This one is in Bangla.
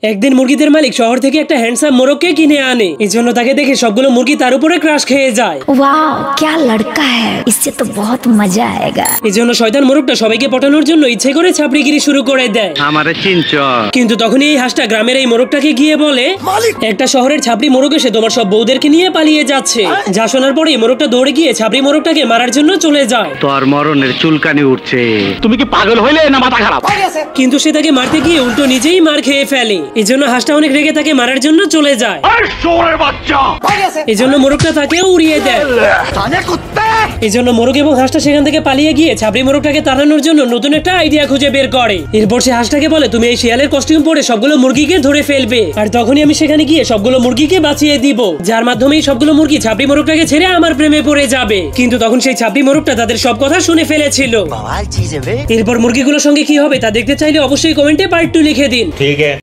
একদিন মুরগিদের মালিক শহর থেকে একটা হ্যান্ডসাম মোরগকে কিনে আনে। এজন্য তাকে দেখে সবগুলো মুরগি তার উপরে ক্রাশ খেয়ে যায়। वाह क्या लड़का है, इससे तो बहुत मजा आएगा। এজন্য শয়তান মোরগটা সবাইকে পটানোর জন্য ইচ্ছে করে ছাপড়িগিরি শুরু করে দেয়। আমারে চিনচ। কিন্তু তখনই এই হাঁসটা গ্রামের এই মোরগটাকে গিয়ে বলে, একটা শহরের ছাপড়ি মোরগ এসে তোমার সব বউদেরকে নিয়ে পালিয়ে যাচ্ছে। যা শোনার পরে মোরগটা দৌড়ে গিয়ে ছাপড়ি মোরগটাকে মারার জন্য চলে যায়। তোর মরণের চুলকানি উঠছে। তুমি কি পাগল হইলে না মাথা খারাপ? কিন্তু সে তাকে মারতে গিয়ে উল্টো নিজেই মার খেয়ে ফেলে। এজন্য হাঁসটা অনেক রেগে তাকে মারার জন্য চলে যায়। এজন্য মোরগটা তাকে উড়িয়ে দেয়। এজন্য মোরগ এবং হাঁসটা সেখান থেকে পালিয়ে গিয়ে ছাপড়ি মোরগটাকে তাড়ানোর জন্য নতুন একটা আইডিয়া খুঁজে বের করে। এরপর সে হাঁসটাকে বলে, তুমি এই শিয়ালের কস্টিউম পরে সবগুলো মুরগিকে ধরে ফেলবে, আর তখনই আমি সেখানে গিয়ে সবগুলো মুরগিকে বাঁচিয়ে দিব, যার মাধ্যমে এই সবগুলো মুরগি ছাপড়ি মোরগটাকে ছেড়ে আমার প্রেমে পড়ে যাবে। কিন্তু তখন সেই ছাপড়ি মোরগটা তাদের সব কথা শুনে ফেলেছিল। এরপর মুরগিগুলোর সঙ্গে কি হবে তা দেখতে চাইলে অবশ্যই কমেন্টে পার্ট 2 লিখে দিন। ঠিক আছে।